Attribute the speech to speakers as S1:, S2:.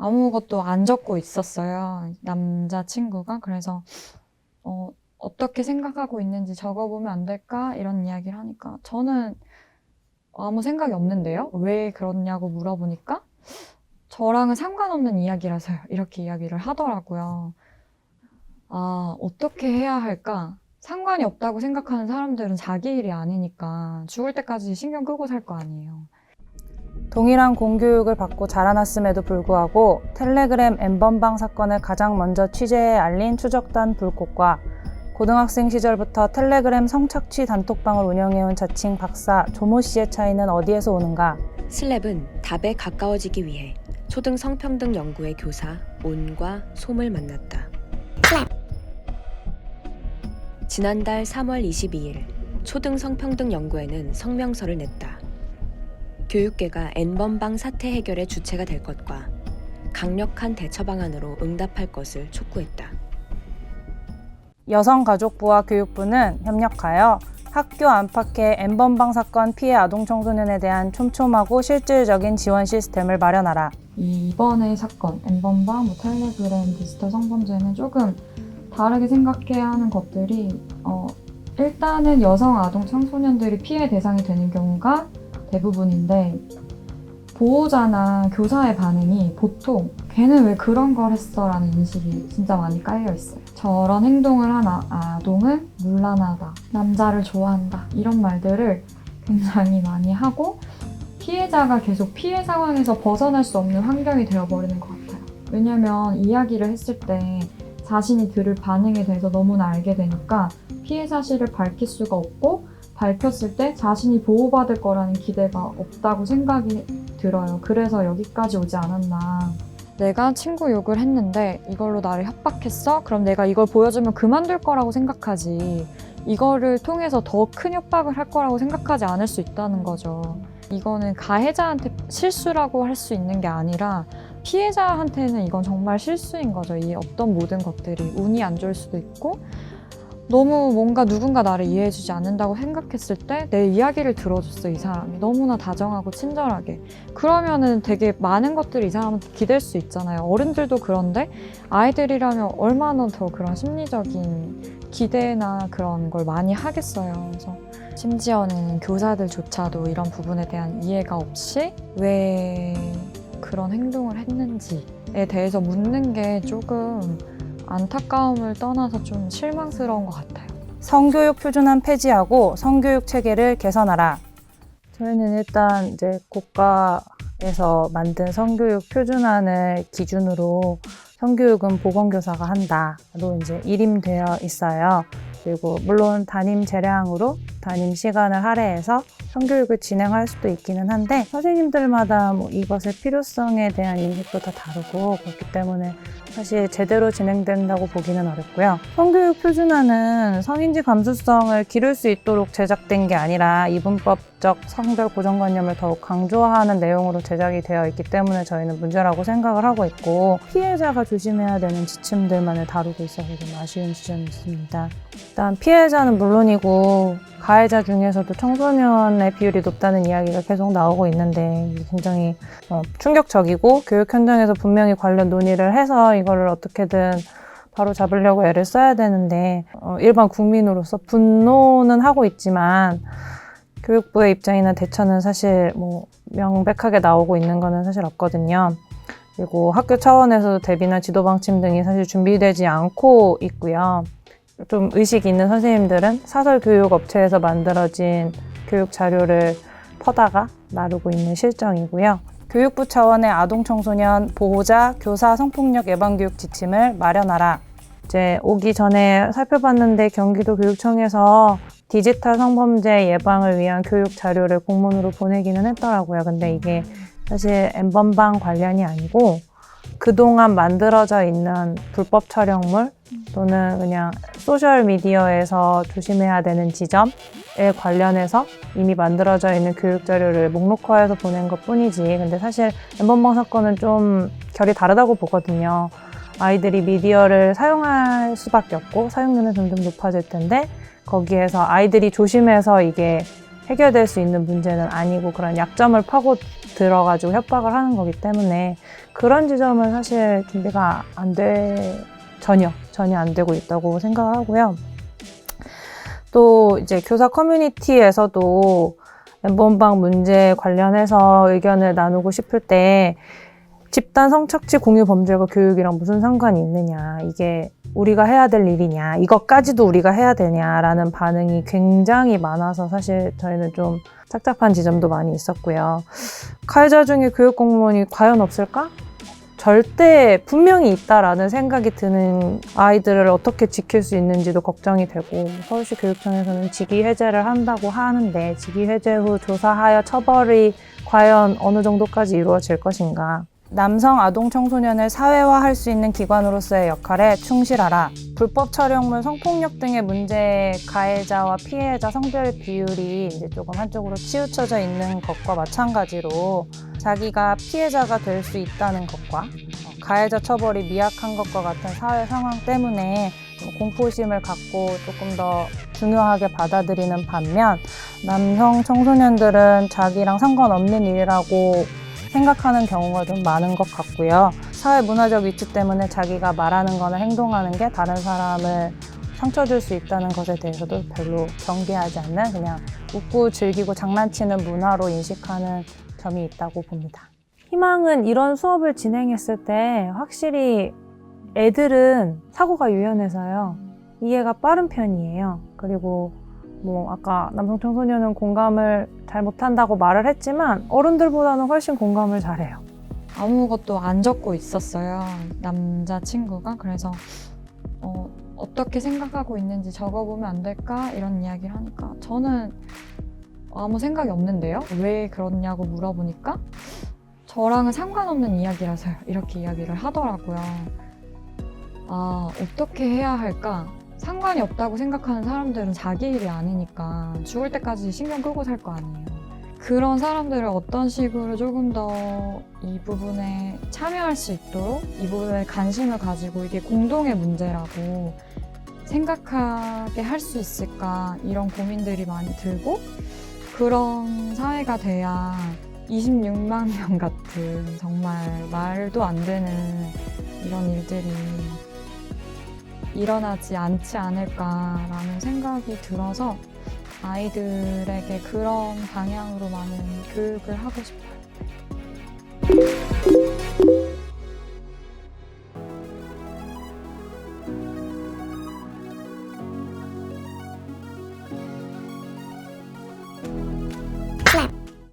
S1: 아무것도 안 적고 있었어요. 남자친구가. 그래서 어떻게 생각하고 있는지 적어보면 안 될까? 이런 이야기를 하니까 저는 아무 생각이 없는데요? 왜 그러냐고 물어보니까 저랑은 상관없는 이야기라서요. 이렇게 이야기를 하더라고요. 아, 어떻게 해야 할까? 상관이 없다고 생각하는 사람들은 자기 일이 아니니까 죽을 때까지 신경 끄고 살 거 아니에요.
S2: 동일한 공교육을 받고 자라났음에도 불구하고 텔레그램 N번방 사건을 가장 먼저 취재해 알린 추적단 불꽃과 고등학생 시절부터 텔레그램 성착취 단톡방을 운영해온 자칭 박사 조모 씨의 차이는 어디에서 오는가?
S3: 슬랩은 답에 가까워지기 위해 초등 성평등 연구의 교사 온과 솜을 만났다. 지난달 3월 22일 초등 성평등 연구회는 성명서를 냈다. 교육계가 N번방 사태 해결의 주체가 될 것과 강력한 대처 방안으로 응답할 것을 촉구했다.
S2: 여성가족부와 교육부는 협력하여 학교 안팎의 N번방 사건 피해 아동 청소년에 대한 촘촘하고 실질적인 지원 시스템을 마련하라.
S1: 이번의 사건, N번방, 텔레그램 디지털 성범죄는 조금 다르게 생각해야 하는 것들이 일단은 여성 아동 청소년들이 피해 대상이 되는 경우가 대부분인데 보호자나 교사의 반응이 보통 걔는 왜 그런 걸 했어? 라는 인식이 진짜 많이 깔려 있어요. 저런 행동을 한 아동은 문란하다, 남자를 좋아한다 이런 말들을 굉장히 많이 하고 피해자가 계속 피해 상황에서 벗어날 수 없는 환경이 되어버리는 것 같아요. 왜냐면 이야기를 했을 때 자신이 들을 반응에 대해서 너무나 알게 되니까 피해 사실을 밝힐 수가 없고 밝혔을 때 자신이 보호받을 거라는 기대가 없다고 생각이 들어요. 그래서 여기까지 오지 않았나. 내가 친구 욕을 했는데 이걸로 나를 협박했어? 그럼 내가 이걸 보여주면 그만둘 거라고 생각하지. 이거를 통해서 더 큰 협박을 할 거라고 생각하지 않을 수 있다는 거죠. 이거는 가해자한테 실수라고 할 수 있는 게 아니라 피해자한테는 이건 정말 실수인 거죠. 이 어떤 모든 것들이 운이 안 좋을 수도 있고 너무 뭔가 누군가 나를 이해해주지 않는다고 생각했을 때 내 이야기를 들어줬어, 이 사람이. 너무나 다정하고 친절하게. 그러면은 되게 많은 것들이 이 사람한테 기댈 수 있잖아요. 어른들도 그런데 아이들이라면 얼마나 더 그런 심리적인 기대나 그런 걸 많이 하겠어요. 그래서 심지어는 교사들조차도 이런 부분에 대한 이해가 없이 왜 그런 행동을 했는지에 대해서 묻는 게 조금 안타까움을 떠나서 좀 실망스러운 것 같아요.
S2: 성교육 표준안 폐지하고 성교육 체계를 개선하라. 저희는 일단 이제 국가에서 만든 성교육 표준안을 기준으로 성교육은 보건교사가 한다로 이제 일임되어 있어요. 그리고 물론 담임 재량으로 담임 시간을 할애해서 성교육을 진행할 수도 있기는 한데 선생님들마다 이것의 필요성에 대한 인식도 다 다르고 그렇기 때문에 사실 제대로 진행된다고 보기는 어렵고요. 성교육 표준안은 성인지 감수성을 기를 수 있도록 제작된 게 아니라 이분법적 성별 고정관념을 더욱 강조하는 내용으로 제작이 되어 있기 때문에 저희는 문제라고 생각을 하고 있고 피해자가 조심해야 되는 지침들만을 다루고 있어서 좀 아쉬운 지점이 있습니다. 일단 피해자는 물론이고 가해자 중에서도 청소년의 비율이 높다는 이야기가 계속 나오고 있는데 굉장히 충격적이고 교육 현장에서 분명히 관련 논의를 해서 이거를 어떻게든 바로 잡으려고 애를 써야 되는데 일반 국민으로서 분노는 하고 있지만 교육부의 입장이나 대처는 사실 명백하게 나오고 있는 거는 사실 없거든요. 그리고 학교 차원에서도 대비나 지도 방침 등이 사실 준비되지 않고 있고요. 좀 의식 있는 선생님들은 사설 교육 업체에서 만들어진 교육 자료를 퍼다가 나르고 있는 실정이고요. 교육부 차원의 아동 청소년 보호자 교사 성폭력 예방 교육 지침을 마련하라. 이제 오기 전에 살펴봤는데 경기도 교육청에서 디지털 성범죄 예방을 위한 교육 자료를 공문으로 보내기는 했더라고요. 근데 이게 사실 N번방 관련이 아니고 그동안 만들어져 있는 불법 촬영물 또는 그냥 소셜미디어에서 조심해야 되는 지점에 관련해서 이미 만들어져 있는 교육자료를 목록화해서 보낸 것 뿐이지 근데 사실 N번방 사건은 좀 결이 다르다고 보거든요. 아이들이 미디어를 사용할 수밖에 없고 사용료는 점점 높아질 텐데 거기에서 아이들이 조심해서 이게 해결될 수 있는 문제는 아니고 그런 약점을 파고 들어가지고 협박을 하는 거기 때문에 그런 지점은 사실 준비가 전혀 안 되고 있다고 생각을 하고요. 또 이제 교사 커뮤니티에서도 N번방 문제 관련해서 의견을 나누고 싶을 때 집단 성착취 공유 범죄가 교육이랑 무슨 상관이 있느냐, 이게 우리가 해야 될 일이냐, 이것까지도 우리가 해야 되냐라는 반응이 굉장히 많아서 사실 저희는 좀 착잡한 지점도 많이 있었고요. 가해자 중에 교육 공무원이 과연 없을까? 절대 분명히 있다라는 생각이 드는 아이들을 어떻게 지킬 수 있는지도 걱정이 되고, 서울시 교육청에서는 직위 해제를 한다고 하는데 직위 해제 후 조사하여 처벌이 과연 어느 정도까지 이루어질 것인가. 남성 아동 청소년을 사회화할 수 있는 기관으로서의 역할에 충실하라. 불법 촬영물, 성폭력 등의 문제 가해자와 피해자 성별 비율이 이제 조금 한쪽으로 치우쳐져 있는 것과 마찬가지로 자기가 피해자가 될 수 있다는 것과 가해자 처벌이 미약한 것과 같은 사회 상황 때문에 공포심을 갖고 조금 더 중요하게 받아들이는 반면, 남성 청소년들은 자기랑 상관없는 일이라고 생각하는 경우가 좀 많은 것 같고요. 사회 문화적 위치 때문에 자기가 말하는 거나 행동하는 게 다른 사람을 상처 줄 수 있다는 것에 대해서도 별로 경계하지 않는, 그냥 웃고 즐기고 장난치는 문화로 인식하는 점이 있다고 봅니다. 희망은 이런 수업을 진행했을 때 확실히 애들은 사고가 유연해서요, 이해가 빠른 편이에요. 그리고 아까 남성 청소년은 공감을 잘 못한다고 말을 했지만 어른들보다는 훨씬 공감을 잘해요.
S1: 아무것도 안 적고 있었어요, 남자친구가. 그래서 어떻게 생각하고 있는지 적어보면 안 될까? 이런 이야기를 하니까 저는 아무 생각이 없는데요? 왜 그러냐고 물어보니까 저랑은 상관없는 이야기라서요, 이렇게 이야기를 하더라고요. 아, 어떻게 해야 할까? 상관이 없다고 생각하는 사람들은 자기 일이 아니니까 죽을 때까지 신경 끄고 살 거 아니에요. 그런 사람들을 어떤 식으로 조금 더 이 부분에 참여할 수 있도록, 이 부분에 관심을 가지고 이게 공동의 문제라고 생각하게 할 수 있을까, 이런 고민들이 많이 들고, 그런 사회가 돼야 26만 명 같은 정말 말도 안 되는 이런 일들이 일어나지 않지 않을까라는 생각이 들어서 아이들에게 그런 방향으로 많은 교육을 하고 싶어요.